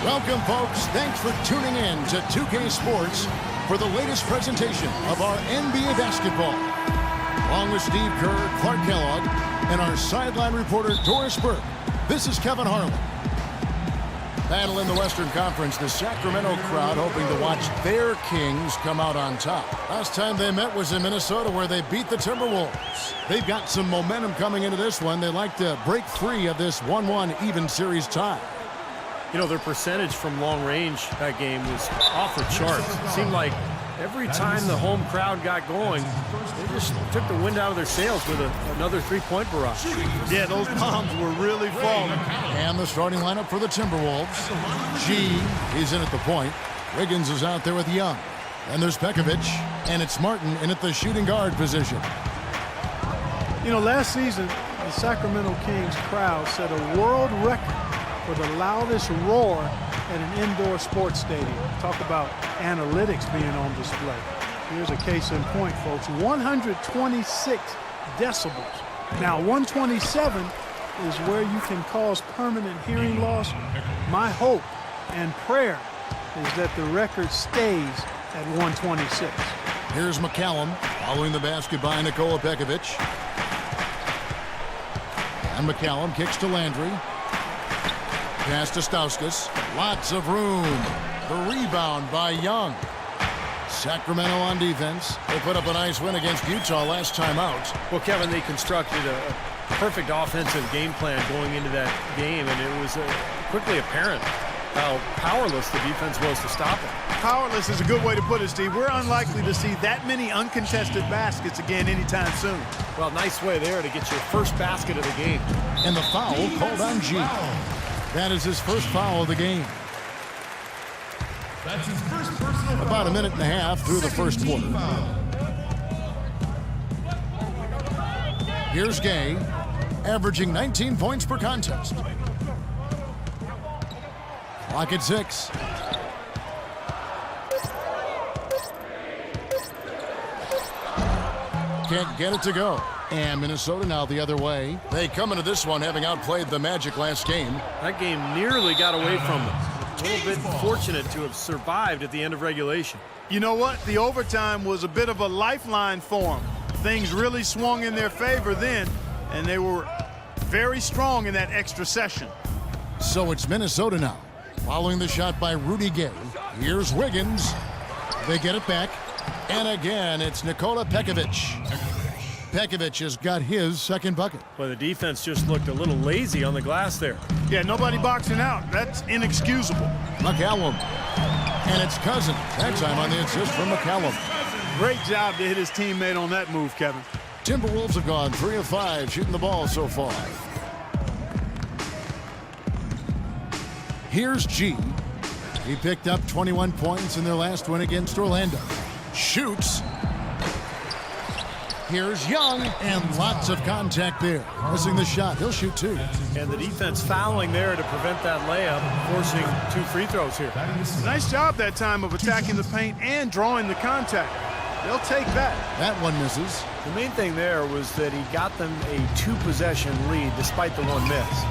Welcome, folks. Thanks for tuning in to 2K Sports for the latest presentation of our NBA basketball. Along with Steve Kerr, Clark Kellogg, and our sideline reporter, Doris Burke, this is Kevin Harlan. Battle in the Western Conference, the Sacramento crowd hoping to watch their Kings come out on top. Last time they met was in Minnesota, where they beat the Timberwolves. They've got some momentum coming into this one. They like to break free of this 1-1 even series tie. You know, their percentage from long range that game was off the charts. It seemed like every time the home crowd got going, they just took the wind out of their sails with another three-point barrage. Yeah, those bombs were really falling. And the starting lineup for the Timberwolves. G, he's in at the point. Wiggins is out there with Young. And there's Pekovic, and it's Martin in at the shooting guard position. You know, last season, the Sacramento Kings crowd set a world record for the loudest roar at an indoor sports stadium. Talk about analytics being on display. Here's a case in point, folks. 126 decibels. Now, 127 is where you can cause permanent hearing loss. My hope and prayer is that the record stays at 126. Here's McCallum following the basket by Nikola Pekovic. And McCallum kicks to Landry. Pass to Stauskas. Lots of room. The rebound by Young. Sacramento on defense. They put up a nice win against Utah last time out. Well, Kevin, they constructed a perfect offensive game plan going into that game, and it was quickly apparent how powerless the defense was to stop it. Powerless is a good way to put it, Steve. We're unlikely to see that many uncontested baskets again anytime soon. Well, nice way there to get your first basket of the game. And the foul called on G. That is his first foul of the game. That's his first personal About a minute and a half through the first quarter. Here's Gay, averaging 19 points per contest. Clock at 6. Can't get it to go. And Minnesota now the other way. They come into this one having outplayed the Magic last game. That game nearly got away from them. A little bit fortunate to have survived at the end of regulation. You know what? The overtime was a bit of a lifeline for them. Things really swung in their favor then, and they were very strong in that extra session. So it's Minnesota now. Following the shot by Rudy Gay. Here's Wiggins. They get it back. And again, it's Nikola Pekovic. Pekovic has got his second bucket. Well, the defense just looked a little lazy on the glass there. Yeah, nobody boxing out. That's inexcusable. McCallum. And it's Cousins. That time on the assist from McCallum. Great job to hit his teammate on that move, Kevin. Timberwolves have gone 3 of 5 shooting the ball so far. Here's G. He picked up 21 points in their last win against Orlando. Shoots. Here's Young, and lots of contact there. Missing the shot. He'll shoot 2. And the defense fouling there to prevent that layup, forcing 2 free throws here. Nice job that time of attacking the paint and drawing the contact. They'll take that. That one misses. The main thing there was that he got them a 2-possession lead despite the 1 miss.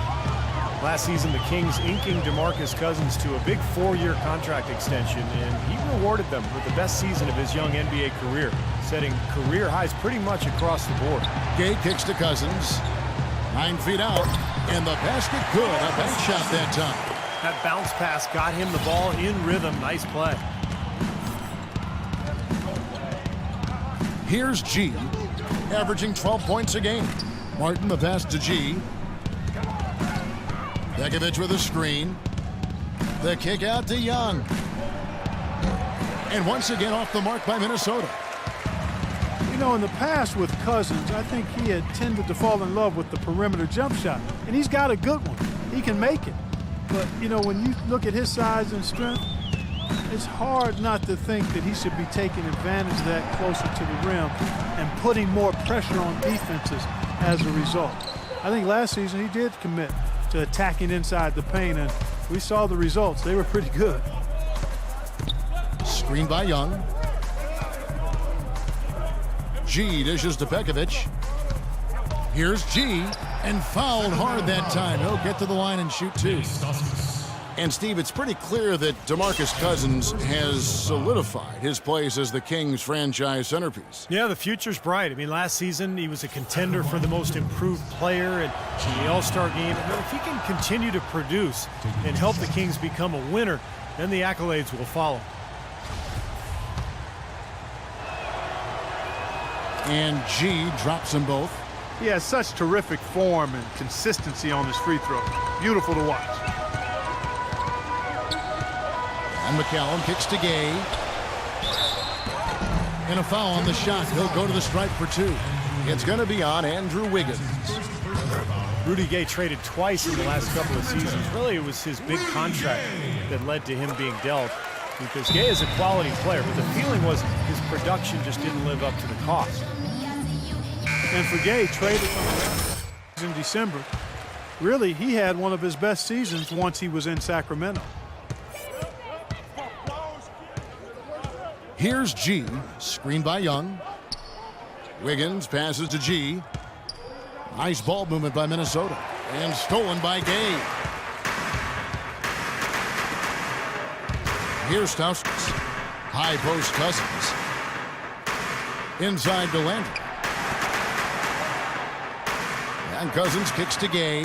Last season, the Kings inking DeMarcus Cousins to a big 4-year contract extension, and he rewarded them with the best season of his young NBA career, setting career highs pretty much across the board. Gay kicks to Cousins. 9 feet out, and the basket good. A bank shot that time. That bounce pass got him the ball in rhythm. Nice play. Here's G, averaging 12 points a game. Martin, the pass to G. Pekovic with a screen. The kick out to Young. And once again off the mark by Minnesota. You know, in the past with Cousins, I think he had tended to fall in love with the perimeter jump shot. And he's got a good one. He can make it. But, you know, when you look at his size and strength, it's hard not to think that he should be taking advantage of that closer to the rim and putting more pressure on defenses as a result. I think last season he did commit to attacking inside the paint, and we saw the results. They were pretty good. Screen by Young. G dishes to Pekovic. Here's G, and fouled hard that time. He'll get to the line and shoot 2. And, Steve, it's pretty clear that DeMarcus Cousins has solidified his place as the Kings franchise centerpiece. Yeah, the future's bright. I mean, last season he was a contender for the most improved player in the All-Star game. And if he can continue to produce and help the Kings become a winner, then the accolades will follow. And G drops them both. He has such terrific form and consistency on his free throws. Beautiful to watch. And McCallum kicks to Gay. And a foul on the shot. He'll go to the stripe for two. It's going to be on Andrew Wiggins. Rudy Gay traded twice in the last couple of seasons. Really, it was his big contract that led to him being dealt, because Gay is a quality player, but the feeling was his production just didn't live up to the cost. And for Gay, traded in December, really, he had one of his best seasons once he was in Sacramento. Here's G, screened by Young. Wiggins passes to G. Nice ball movement by Minnesota. And stolen by Gay. Here's Stauskas. High post Cousins. Inside to Landry. And Cousins kicks to Gay.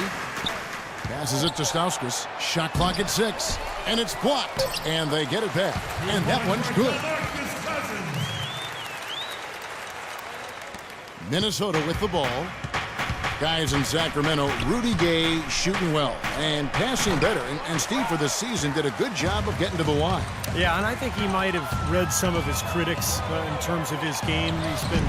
Passes it to Stauskas. Shot clock at 6. And it's blocked. And they get it back. And that one's good. Minnesota with the ball. Guys in Sacramento, Rudy Gay shooting well and passing better. And Steve, for this season, did a good job of getting to the line. Yeah, and I think he might have read some of his critics in terms of his game. He's been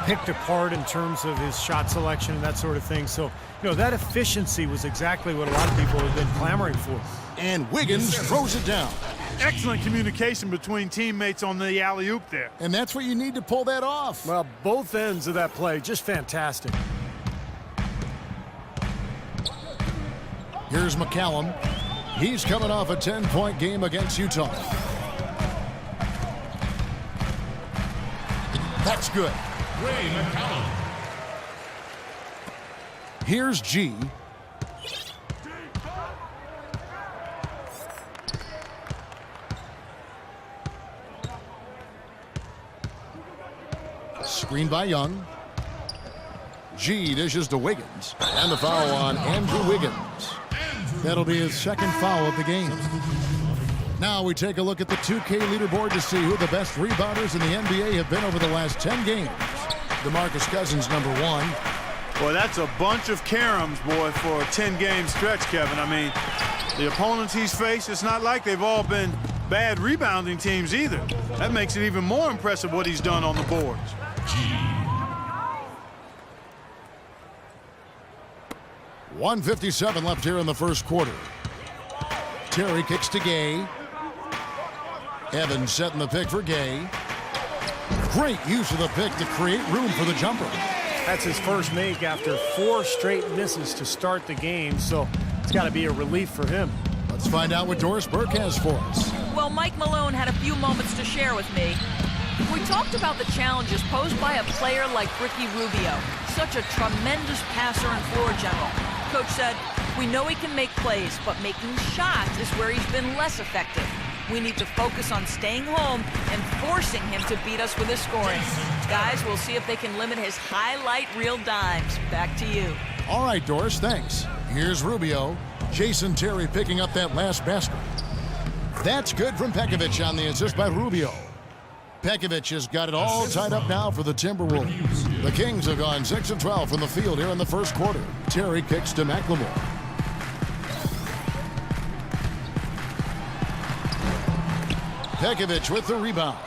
picked apart in terms of his shot selection and that sort of thing. So, you know, that efficiency was exactly what a lot of people have been clamoring for. And Wiggins throws it down. Excellent communication between teammates on the alley-oop there. And that's what you need to pull that off. Well, both ends of that play, just fantastic. Here's McCallum. He's coming off a 10-point game against Utah. That's good. Ray McCallum. Here's G. Screen by Young. G dishes to Wiggins. And the foul on Andrew Wiggins. That'll be his second foul of the game. Now we take a look at the 2K leaderboard to see who the best rebounders in the NBA have been over the last 10 games. DeMarcus Cousins, number 1. Boy, that's a bunch of caroms, boy, for a 10-game stretch, Kevin. I mean, the opponents he's faced, it's not like they've all been bad rebounding teams either. That makes it even more impressive what he's done on the boards. 1:57 left here in the first quarter. Terry kicks to Gay. Evans setting the pick for Gay. Great use of the pick to create room for the jumper. That's his first make after 4 straight misses to start the game, so it's got to be a relief for him. Let's find out what Doris Burke has for us. Well, Mike Malone had a few moments to share with me. We talked about the challenges posed by a player like Ricky Rubio, such a tremendous passer and floor general. Coach said, we know he can make plays, but making shots is where he's been less effective. We need to focus on staying home and forcing him to beat us with his scoring. Guys, we'll see if they can limit his highlight reel dimes. Back to you. All right, Doris, thanks. Here's Rubio. Jason Terry picking up that last basket. That's good from Pekovic on the assist by Rubio. Pekovic has got it all tied up now for the Timberwolves. The Kings have gone 6 of 12 from the field here in the first quarter. Terry kicks to McLemore. Pekovic with the rebound.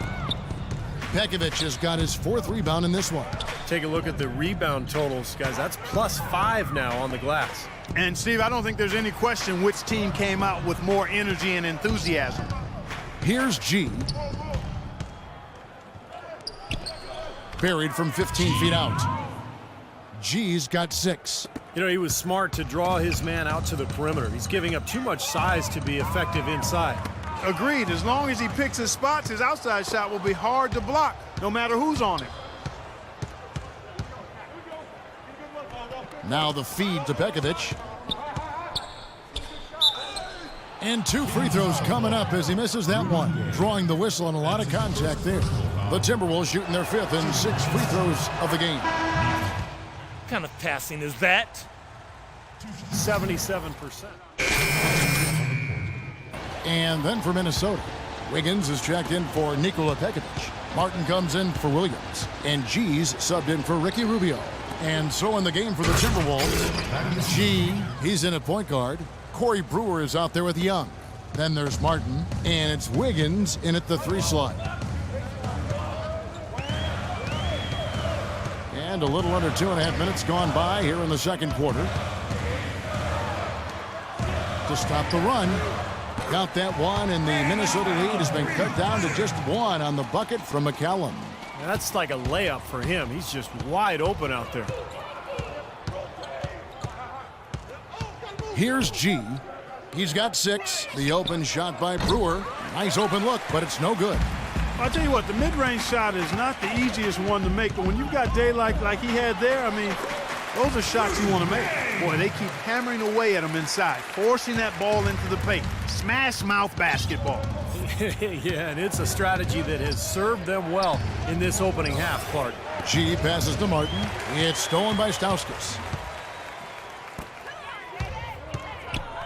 Pekovic has got his 4th rebound in this one. Take a look at the rebound totals, guys. That's +5 now on the glass. And, Steve, I don't think there's any question which team came out with more energy and enthusiasm. Here's G. Buried from 15 feet out. G's got 6. You know, he was smart to draw his man out to the perimeter. He's giving up too much size to be effective inside. Agreed. As long as he picks his spots, his outside shot will be hard to block, no matter who's on it. Now the feed to Pekovic. And 2 free throws coming up as he misses that one, drawing the whistle and a lot of contact there. The Timberwolves shooting their 5th and 6th free throws of the game. What kind of passing is that? 77%. And then for Minnesota, Wiggins is checked in for Nikola Pekovic. Martin comes in for Williams. And G's subbed in for Ricky Rubio. And so in the game for the Timberwolves, G, he's in at point guard. Corey Brewer is out there with Young. Then there's Martin, and it's Wiggins in at the 3 slot. And a little under 2.5 minutes gone by here in the second quarter. To stop the run. Got that one, and the Minnesota lead has been cut down to just 1 on the bucket from McCallum. That's like a layup for him. He's just wide open out there. Here's G. He's got 6. The open shot by Brewer. Nice open look, but it's no good. I'll tell you what, the mid-range shot is not the easiest one to make, but when you've got daylight like he had there, I mean, those are shots you want to make. Boy, they keep hammering away at him inside, forcing that ball into the paint. Smash mouth basketball. Yeah, and it's a strategy that has served them well in this opening half, Clark. G passes to Martin. It's stolen by Stauskas.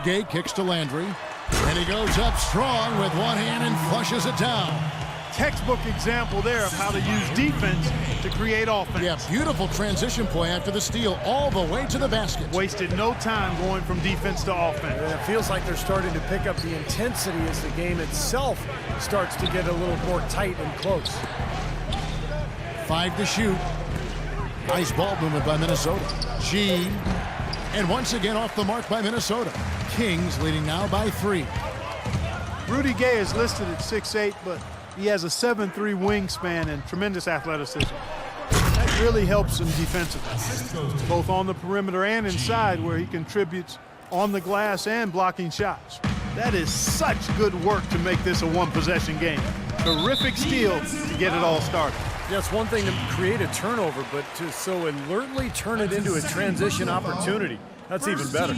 Gay kicks to Landry. And he goes up strong with one hand and flushes it down. Textbook example there of how to use defense to create offense. Yeah, beautiful transition play after the steal all the way to the basket. Wasted no time going from defense to offense. And it feels like they're starting to pick up the intensity as the game itself starts to get a little more tight and close. 5 to shoot. Nice ball movement by Minnesota. G. And once again off the mark by Minnesota. Kings leading now by 3. Rudy Gay is listed at 6'8", but he has a 7'3" wingspan and tremendous athleticism. That really helps him defensively, both on the perimeter and inside, where he contributes on the glass and blocking shots. That is such good work to make this a one-possession game. Terrific steal to get it all started. Yeah, it's one thing to create a turnover, but to so alertly turn it into a transition opportunity, that's even better.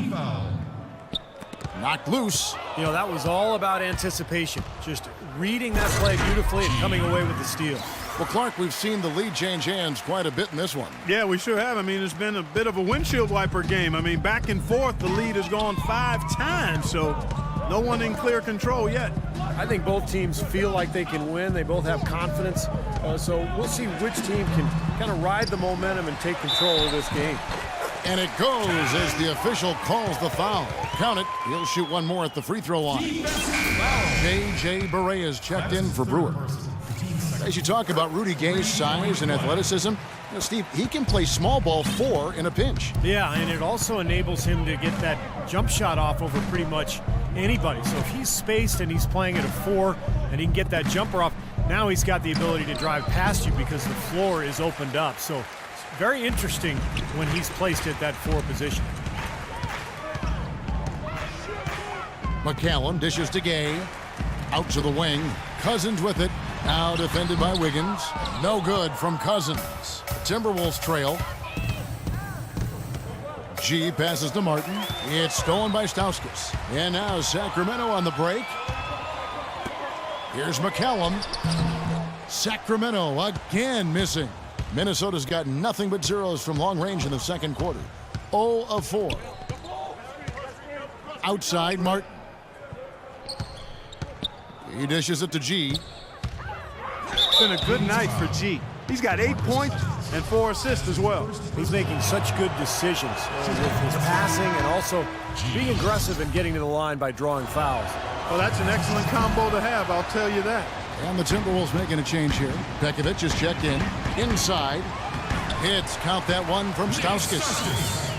Knocked loose. You know, that was all about anticipation. Just reading that play beautifully and coming away with the steal. Well, Clark, we've seen the lead change hands quite a bit in this one. Yeah, we sure have. I mean, it's been a bit of a windshield wiper game. I mean, back and forth, the lead has gone 5 times, so no one in clear control yet. I think both teams feel like they can win. They both have confidence. So we'll see which team can kind of ride the momentum and take control of this game. And it goes as the official calls the foul. Count it. He'll shoot one more at the free throw line. J.J. Barea is checked in for Brewer. As you talk about Rudy Gay's size and athleticism, you know, Steve, he can play small ball 4 in a pinch. Yeah, and it also enables him to get that jump shot off over pretty much anybody. So if he's spaced and he's playing at a 4 and he can get that jumper off, now he's got the ability to drive past you because the floor is opened up. So very interesting when he's placed at that 4 position. McCallum dishes to Gay. Out to the wing. Cousins with it. Now defended by Wiggins. No good from Cousins. Timberwolves trail. G passes to Martin. It's stolen by Stauskas. And now Sacramento on the break. Here's McCallum. Sacramento again missing. Minnesota's got nothing but zeros from long range in the second quarter. 0 of 4. Outside, Martin. He dishes it to G. It's been a good night for G. He's got 8 points and 4 assists as well. He's making such good decisions with his passing and also being aggressive and getting to the line by drawing fouls. Well, that's an excellent combo to have, I'll tell you that. And the Timberwolves making a change here. Pekovic is checked in. Inside. Hits. Count that one from Stauskas.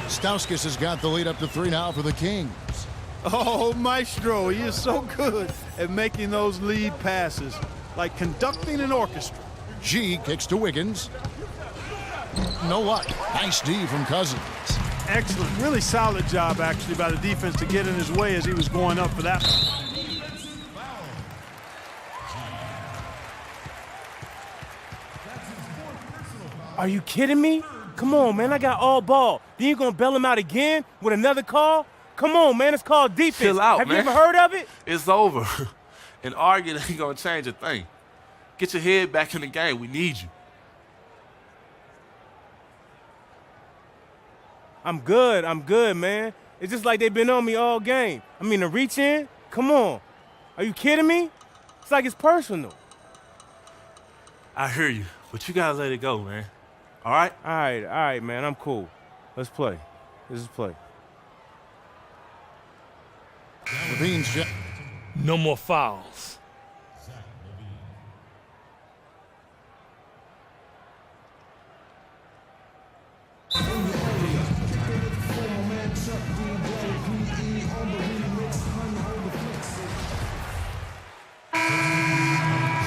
Stauskas has got the lead up to 3 now for the Kings. Oh, Maestro, he is so good at making those lead passes, like conducting an orchestra. G kicks to Wiggins. No luck. Nice D from Cousins. Excellent. Really solid job, actually, by the defense to get in his way as he was going up for that one. Are you kidding me? Come on, man, I got all ball. Then you're going to bail him out again with another call? Come on, man. It's called defense. Chill out, Have man. you ever heard of it? It's over. And arguing ain't gonna change a thing. Get your head back in the game. We need you. I'm good, man. It's just like they've been on me all game. I mean, the reach in? Come on. Are you kidding me? It's like it's personal. I hear you, but you gotta let it go, man. All right? All right, man. I'm cool. Let's play. This is play. Levine's jet. No more fouls.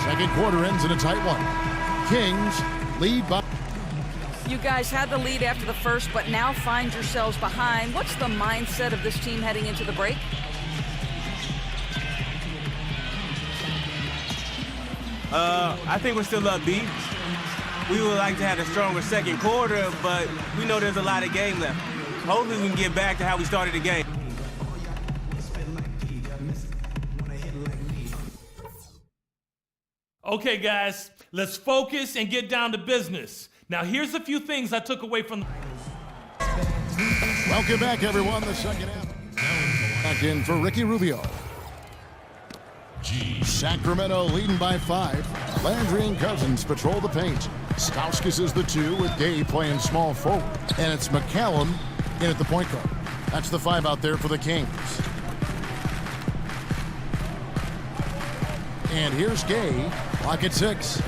Second quarter ends in a tight one. Kings lead by. You guys had the lead after the first, but now find yourselves behind. What's the mindset of this team heading into the break? I think we're still upbeat. We would like to have a stronger second quarter, but we know there's a lot of game left. Hopefully we can get back to how we started the game. Okay, guys, let's focus and get down to business. Now, here's a few things I took away from. Welcome back, everyone. The second half. Back in for Ricky Rubio. Sacramento leading by 5. Landry and Cousins patrol the paint. Stauskas is the 2 with Gay playing small forward. And it's McCallum in at the point guard. That's the 5 out there for the Kings. And here's Gay, lock at 6.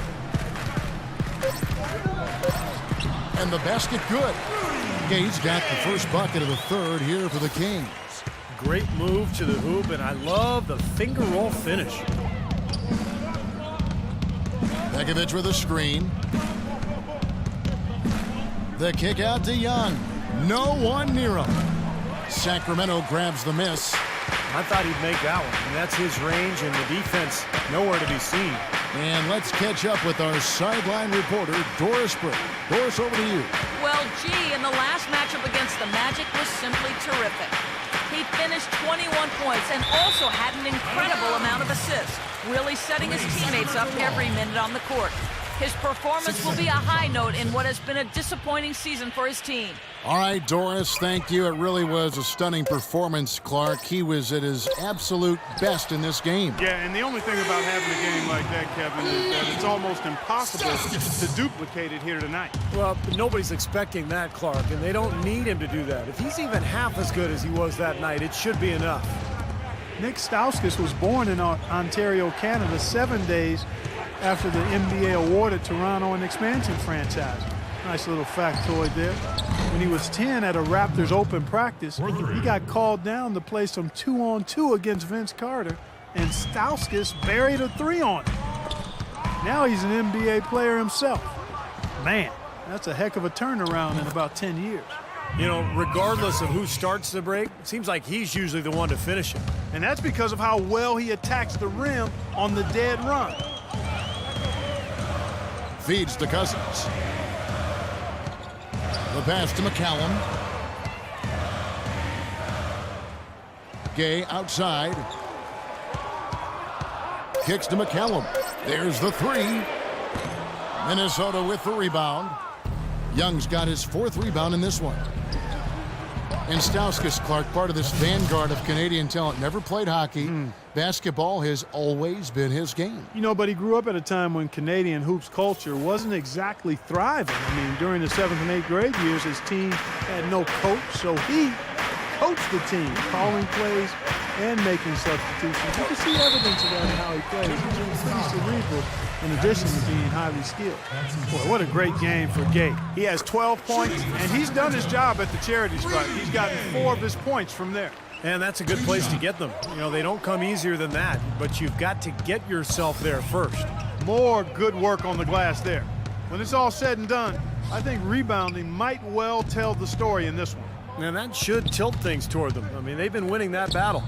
And the basket good. Gay's got the first bucket of the third here for the Kings. Great move to the hoop, and I love the finger roll finish. Begovic with a screen. The kick out to Young. No one near him. Sacramento grabs the miss. I thought he'd make that one, and that's his range, and the defense nowhere to be seen. And let's catch up with our sideline reporter, Doris Burke. Doris, over to you. Well, gee, in the last matchup against the Magic was simply terrific. He finished 21 points and also had an incredible amount of assists, really setting his teammates up every minute on the court. His performance will be a high note in what has been a disappointing season for his team. All right, Doris, thank you. It really was a stunning performance, Clark. He was at his absolute best in this game. Yeah, and the only thing about having a game like that, Kevin, is that it's almost impossible to duplicate it here tonight. Well, nobody's expecting that, Clark, and they don't need him to do that. If he's even half as good as he was that night, it should be enough. Nick Stauskas was born in Ontario, Canada, 7 days after the NBA awarded Toronto an expansion franchise. Nice little factoid there. When he was 10 at a Raptors open practice, he got called down to play some 2-on-2 against Vince Carter, and Stauskas buried a 3 on him. Now he's an NBA player himself. Man, that's a heck of a turnaround in about 10 years. You know, regardless of who starts the break, it seems like he's usually the one to finish it. And that's because of how well he attacks the rim on the dead run. Feeds to Cousins. The pass to McCallum. Gay outside. Kicks to McCallum. There's the 3. Minnesota with the rebound. Young's got his 4th rebound in this one. And Stauskas, Clark, part of this vanguard of Canadian talent, never played hockey. Basketball has always been his game. You know, but he grew up at a time when Canadian hoops culture wasn't exactly thriving. I mean, during the 7th and 8th grade years, his team had no coach, so he coached the team, calling plays and making substitutions. You can see evidence of that in how he plays. He's pretty cerebral in addition to being highly skilled. Boy, what a great game for Gay. He has 12 points, and he's done his job at the charity stripe. He's gotten 4 of his points from there. And that's a good place to get them. You know, they don't come easier than that, but you've got to get yourself there first. More good work on the glass there. When it's all said and done, I think rebounding might well tell the story in this one. And that should tilt things toward them. I mean, they've been winning that battle.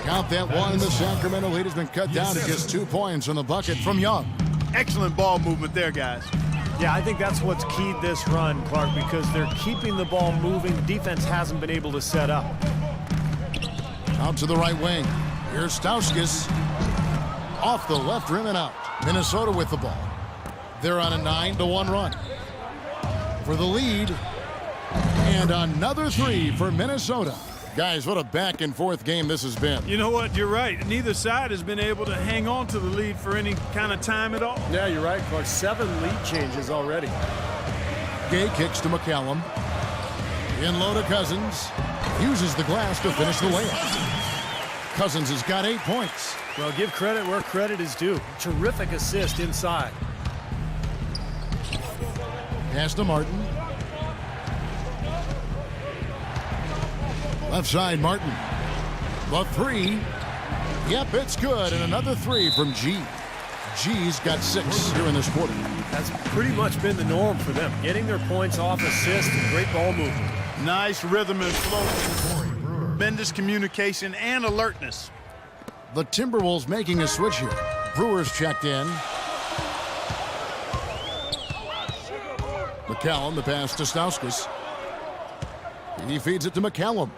Count that one, and the Sacramento lead has been cut down to just 2 points on the bucket from Young. Excellent ball movement there, guys. Yeah, I think that's what's keyed this run, Clark, because they're keeping the ball moving. Defense hasn't been able to set up. Out to the right wing. Here's Stauskas. Off the left rim and out. Minnesota with the ball. They're on a 9-1 run. For the lead. And another three for Minnesota. Guys, what a back-and-forth game this has been. You know what? You're right. Neither side has been able to hang on to the lead for any kind of time at all. Yeah, you're right, Clark. 7 lead changes already. Gay kicks to McCallum. In low to Cousins. Uses the glass to finish the layup. Cousins has got 8 points. Well, give credit where credit is due. Terrific assist inside. Pass to Martin. Left side, Martin. The three. Yep, it's good. And another three from G. G's got 6 here in this quarter. That's pretty much been the norm for them. Getting their points off assists and great ball movement. Nice rhythm and flow. Tremendous communication and alertness. The Timberwolves making a switch here. Brewers checked in. McCallum, the pass to Stauskas. He feeds it to McCallum.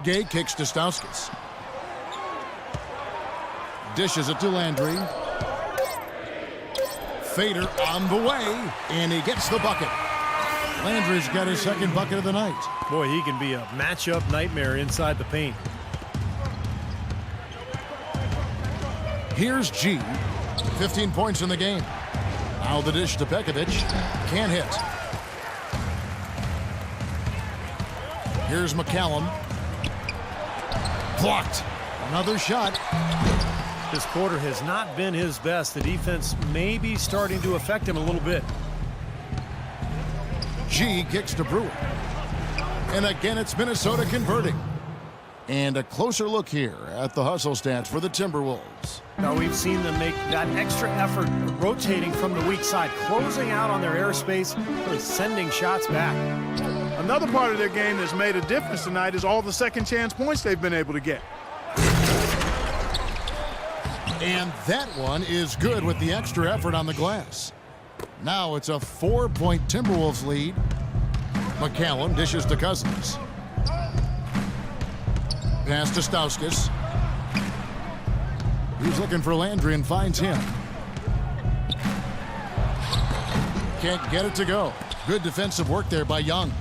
Gay kicks to Stauskas. Dishes it to Landry. Fader on the way, and he gets the bucket. Landry's got his second bucket of the night. Boy, he can be a matchup nightmare inside the paint. Here's G. 15 points in the game. Now the dish to Pekovic. Can't hit. Here's McCallum. Blocked. Another shot. This quarter has not been his best. The defense may be starting to affect him a little bit. G kicks to Brewer. And again, it's Minnesota converting. And a closer look here at the hustle stats for the Timberwolves. Now we've seen them make that extra effort rotating from the weak side, closing out on their airspace, really sending shots back. Another part of their game that's made a difference tonight is all the second chance points they've been able to get. And that one is good with the extra effort on the glass. Now it's a 4-point Timberwolves lead. McCallum dishes to Cousins. Pass to Stauskas. He's looking for Landry and finds him. Can't get it to go. Good defensive work there by Young.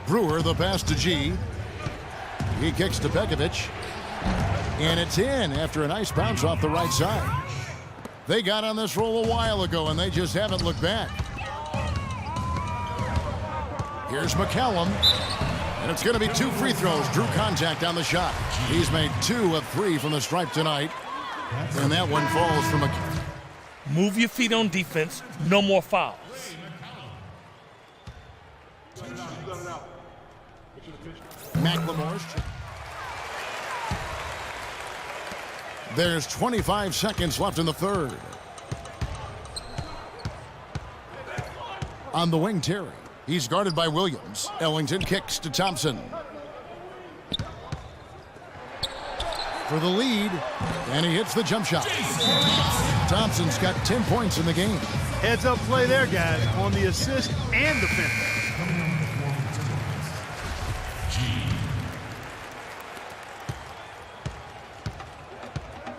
Brewer, the pass to G. He kicks to Pekovic. And it's in after a nice bounce off the right side. They got on this roll a while ago, and they just haven't looked back. Here's McCallum. And it's going to be 2 free throws. Drew contact on the shot. He's made 2 of 3 from the stripe tonight. And that one falls from McCallum. Move your feet on defense. No more fouls. McLemore's. There's 25 seconds left in the third. On the wing, Terry. He's guarded by Williams. Ellington kicks to Thompson. For the lead, and he hits the jump shot. Thompson's got 10 points in the game. Heads up play there, guys, on the assist and the finish.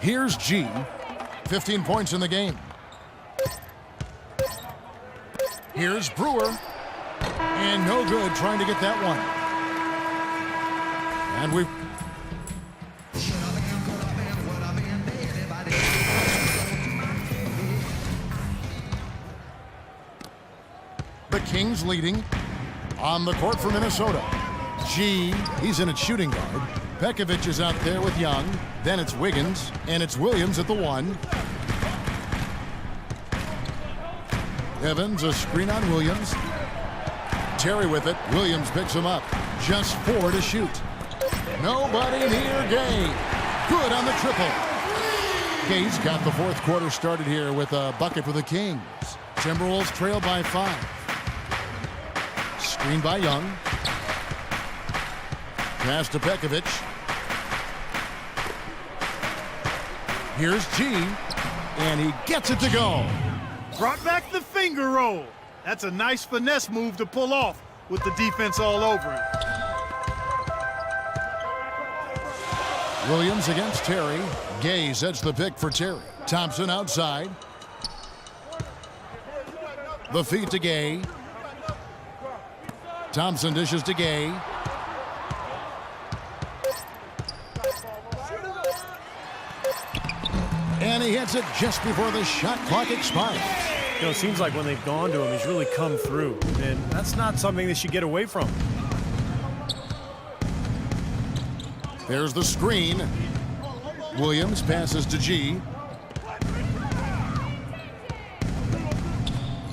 Here's G. 15 points in the game. Here's Brewer. And no good trying to get that one. And we've... The Kings leading on the court for Minnesota. G, he's in at shooting guard. Pekovic is out there with Young. Then it's Wiggins, and it's Williams at the 1. Evans, a screen on Williams. Terry with it. Williams picks him up. Just 4 to shoot. Nobody near Gay. Good on the triple. Gay's got the fourth quarter started here with a bucket for the Kings. Timberwolves trail by 5. Screen by Young. Pass to Pekovic. Here's G, and he gets it to go. Brought back the finger roll. That's a nice finesse move to pull off with the defense all over him. Williams against Terry. Gay sets the pick for Terry. Thompson outside. The feed to Gay. Thompson dishes to Gay. And he hits it just before the shot clock expires. You know, it seems like when they've gone to him, he's really come through. And that's not something they should get away from. There's the screen. Williams passes to G.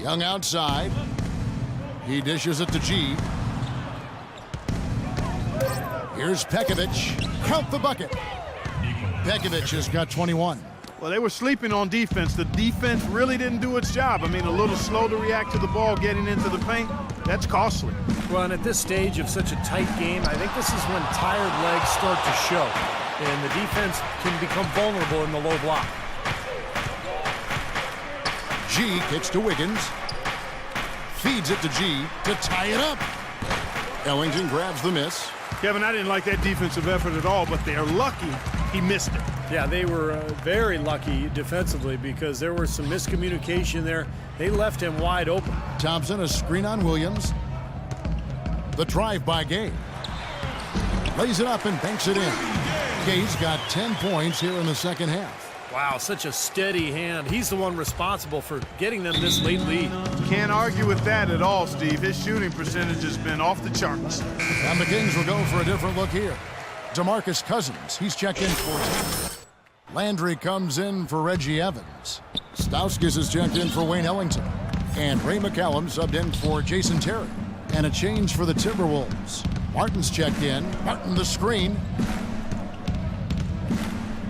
Young outside. He dishes it to G. Here's Pekovic. Count the bucket. Pekovic has got 21. Well, they were sleeping on defense. The defense really didn't do its job. I mean, a little slow to react to the ball getting into the paint. That's costly. Well, and at this stage of such a tight game, I think this is when tired legs start to show. And the defense can become vulnerable in the low block. G kicks to Wiggins. Feeds it to G to tie it up. Ellington grabs the miss. Kevin, I didn't like that defensive effort at all, but they're lucky he missed it. Yeah, they were very lucky defensively because there was some miscommunication there. They left him wide open. Thompson, a screen on Williams. The drive by Gay. Lays it up and banks it in. Gay's got 10 points here in the second half. Wow, such a steady hand. He's the one responsible for getting them this late lead. Can't argue with that at all, Steve. His shooting percentage has been off the charts. And the Kings will go for a different look here. DeMarcus Cousins, he's checked in for 10. Landry comes in for Reggie Evans. Stauskas is checked in for Wayne Ellington. And Ray McCallum subbed in for Jason Terry. And a change for the Timberwolves. Martin's checked in. Martin the screen.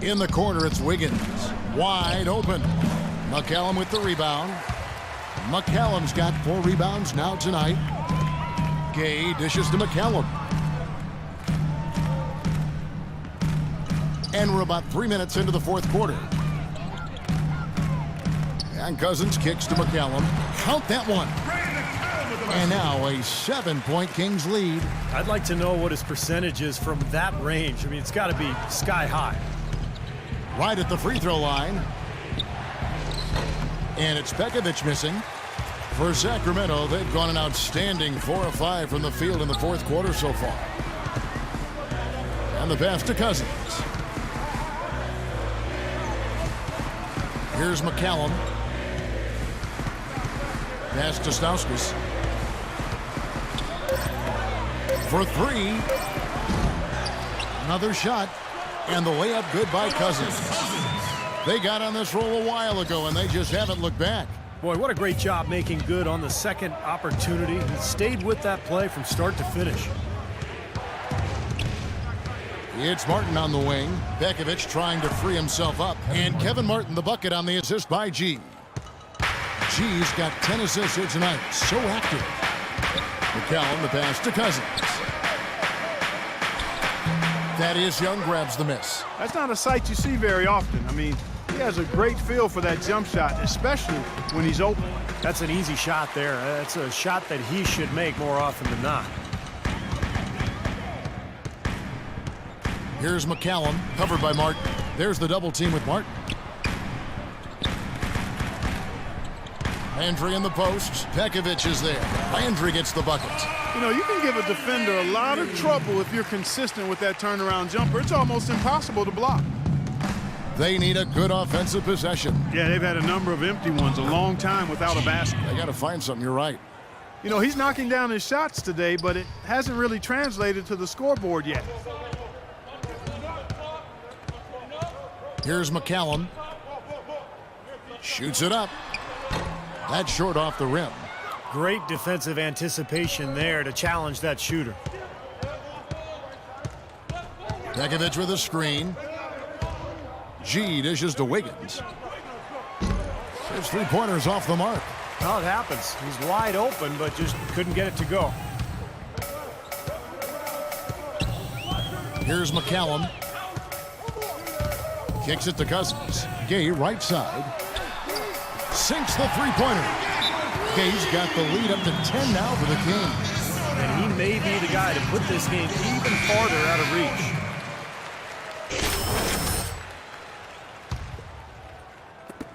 In the corner, it's Wiggins. Wide open. McCallum with the rebound. McCallum's got 4 rebounds now tonight. Gay dishes to McCallum. And we're about 3 minutes into the fourth quarter. And Cousins kicks to McCallum. Count that one. And now a 7-point Kings lead. I'd like to know what his percentage is from that range. I mean, it's got to be sky high. Right at the free throw line. And it's Pekovic missing. For Sacramento, they've gone an outstanding 4 of 5 from the field in the fourth quarter so far. And the pass to Cousins. Here's McCallum. Pass to Stauskas. For 3. Another shot. And the layup good by Cousins. They got on this roll a while ago, and they just haven't looked back. Boy, what a great job making good on the second opportunity. He stayed with that play from start to finish. It's Martin on the wing. Pekovic trying to free himself up. And Kevin Martin, the bucket on the assist by G. G's got 10 assists here tonight. So active. McCallum, the pass to Cousins. Thaddeus Young grabs the miss. That's not a sight you see very often. I mean, he has a great feel for that jump shot, especially when he's open. That's an easy shot there. That's a shot that he should make more often than not. Here's McCallum, covered by Martin. There's the double team with Martin. Landry in the post. Pekovic is there. Landry gets the bucket. You know, you can give a defender a lot of trouble if you're consistent with that turnaround jumper. It's almost impossible to block. They need a good offensive possession. Yeah, they've had a number of empty ones, a long time without a basket. They got to find something. You're right. You know, he's knocking down his shots today, but it hasn't really translated to the scoreboard yet. Here's McCallum. Shoots it up. That's short off the rim. Great defensive anticipation there to challenge that shooter. Pekovic with a screen. G dishes to Wiggins. His 3-pointers off the mark. Well, it happens. He's wide open, but just couldn't get it to go. Here's McCallum. Kicks it to Cousins. Gay right side. Sinks the three-pointer. Gay's got the lead up to 10 now for the Kings. And he may be the guy to put this game even farther out of reach.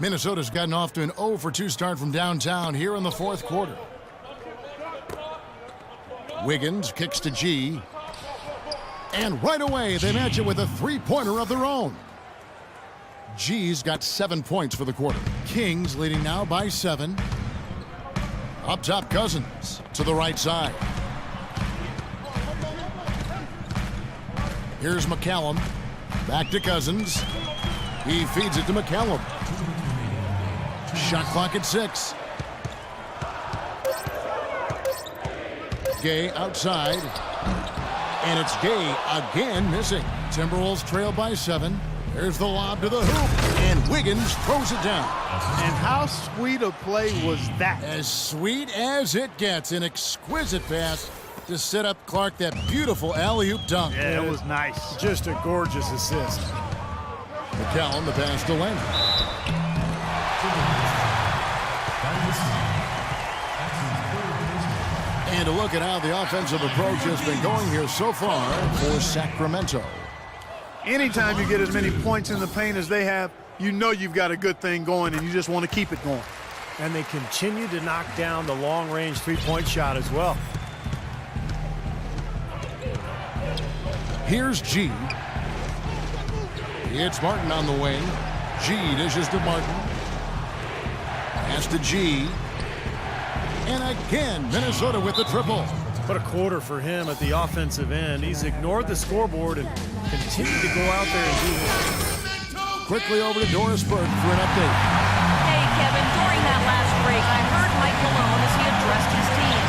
Minnesota's gotten off to an 0 for 2 start from downtown here in the fourth quarter. Wiggins kicks to G. And right away, they match it with a three-pointer of their own. G's got 7 points for the quarter. Kings leading now by 7. Up top, Cousins to the right side. Here's McCallum. Back to Cousins. He feeds it to McCallum. Shot clock at 6. Gay outside. And it's Gay again missing. Timberwolves trail by 7. There's the lob to the hoop. And Wiggins throws it down. And how sweet a play was that? As sweet as it gets. An exquisite pass to set up Clark that beautiful alley-oop dunk. Yeah, it was nice. Just a gorgeous assist. McCallum, the pass to Leonard. And a look at how the offensive approach has been going here so far for Sacramento. Anytime you get as many points in the paint as they have, you know you've got a good thing going, and you just want to keep it going. And they continue to knock down the long-range three-point shot as well. Here's G. It's Martin on the wing. G dishes to Martin. Pass to G. And again, Minnesota with the triple. What a quarter for him at the offensive end. He's ignored the scoreboard and continued to go out there and do his thing. Quickly over to Doris Burke for an update. Hey, Kevin, during that last break, I heard Mike Malone as he addressed his team.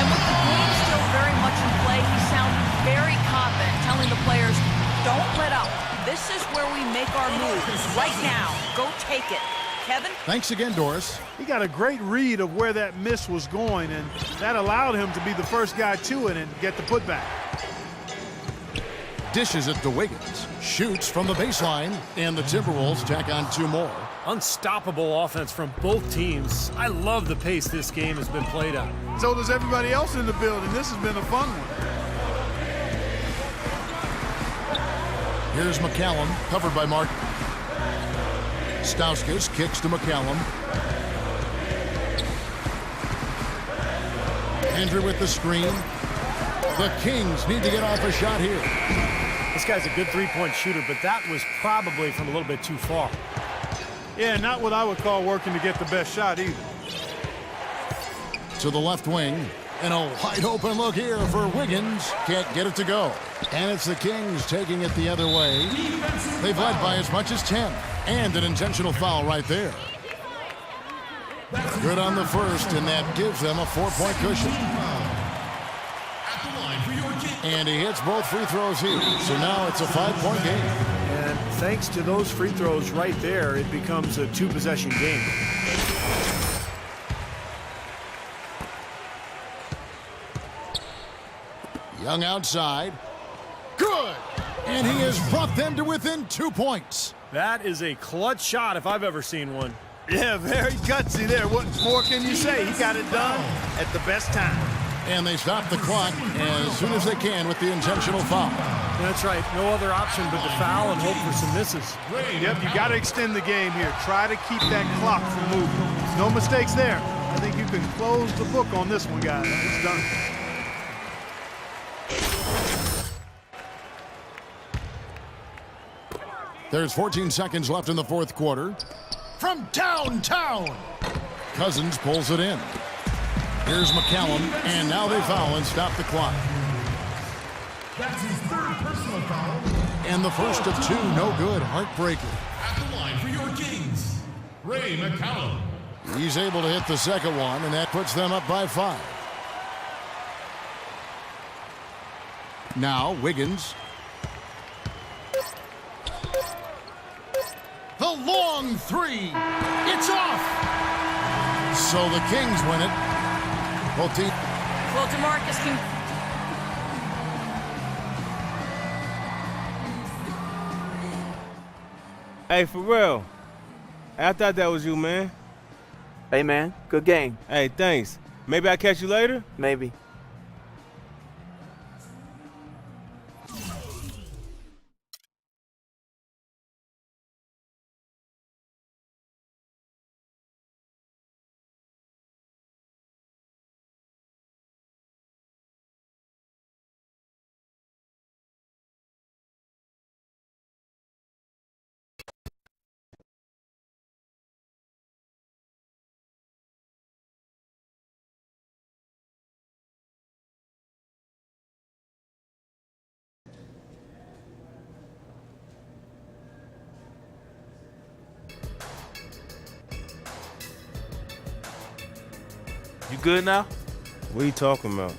And with the game still very much in play, he sounded very confident, telling the players, don't let up. This is where we make our moves. Right now. Go take it. Kevin? Thanks again, Doris. He got a great read of where that miss was going, and that allowed him to be the first guy to it and get the putback. Dishes it to Wiggins. Shoots from the baseline, and the Timberwolves tack on 2 more. Unstoppable offense from both teams. I love the pace this game has been played at. So does everybody else in the building. This has been a fun one. Here's McCallum, covered by Martin. Stauskas kicks to McCallum. Andrew with the screen. The Kings need to get off a shot here. This guy's a good three-point shooter, but that was probably from a little bit too far. Yeah, not what I would call working to get the best shot either. To the left wing. And a wide open look here for Wiggins. Can't get it to go. And it's the Kings taking it the other way. They've led by as much as 10. And an intentional foul right there. Good on the first, and that gives them a 4-point cushion. And he hits both free throws here. So now it's a 5-point game. And thanks to those free throws right there, it becomes a 2-possession game. Young outside. Good! And he has brought them to within 2 points. That is a clutch shot if I've ever seen one. Yeah, very gutsy there. What more can you say? He got it done at the best time. And they stop the clock as soon as they can with the intentional foul. That's right. No other option but to foul and hope for some misses. Yep, you got to extend the game here. Try to keep that clock from moving. No mistakes there. I think you can close the book on this one, guys. It's done. There's 14 seconds left in the fourth quarter. From downtown, Cousins pulls it in. Here's McCallum, and now they foul and stop the clock. That's his 3rd personal foul. And the first of 2, no good, heartbreaker. At the line for your Kings, Ray McCallum. He's able to hit the second one, and that puts them up by 5. Now Wiggins. The long 3. It's off. So the Kings win it. Both teams. Well, DeMarcus can... Hey, for real. I thought that was you, man. Hey, man, good game. Hey, thanks. Maybe I'll catch you later? Maybe. You good now? What are you talking about?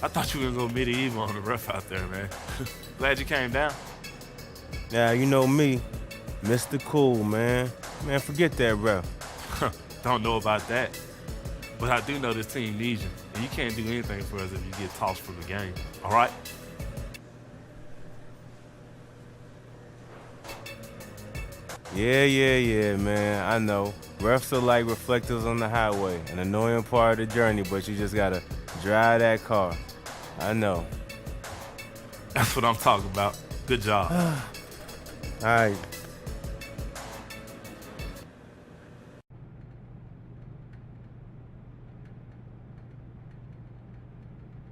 I thought you were gonna go medieval on the rough out there, man. Glad you came down. Yeah, you know me, Mr. Cool, man. Man, forget that ref. Don't know about that. But I do know this team needs you. And you can't do anything for us if you get tossed from the game. All right? Yeah, man, I know. Refs are like reflectors on the highway, an annoying part of the journey, but you just gotta drive that car. I know. That's what I'm talking about. Good job. All right.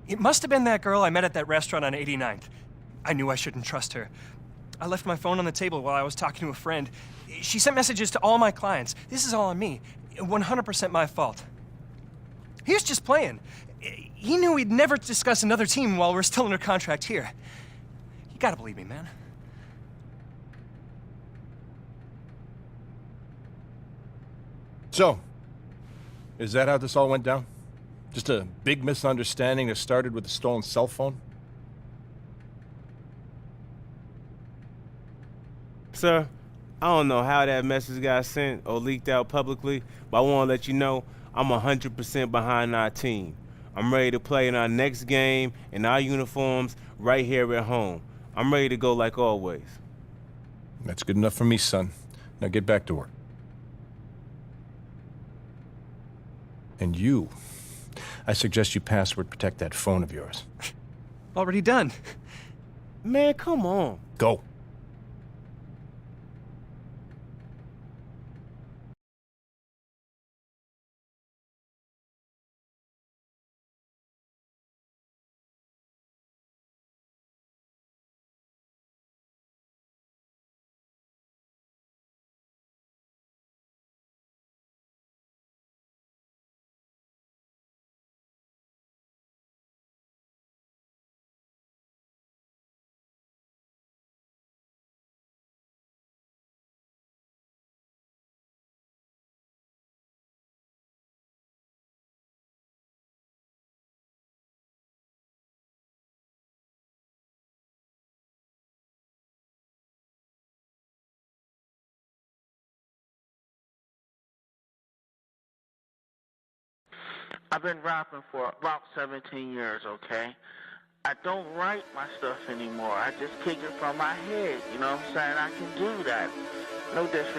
It must have been that girl I met at that restaurant on 89th. I knew I shouldn't trust her. I left my phone on the table while I was talking to a friend. She sent messages to all my clients. This is all on me. 100% my fault. He was just playing. He knew we'd never discuss another team while we're still under contract here. You gotta believe me, man. So, is that how this all went down? Just a big misunderstanding that started with a stolen cell phone? Sir, I don't know how that message got sent or leaked out publicly, but I want to let you know I'm 100% behind our team. I'm ready to play in our next game in our uniforms right here at home. I'm ready to go like always. That's good enough for me, son. Now get back to work. And you, I suggest you password protect that phone of yours. Already done. Man, come on. Go. I've been rapping for about 17 years, okay? I don't write my stuff anymore. I just kick it from my head, you know what I'm saying? I can do that. No disrespect.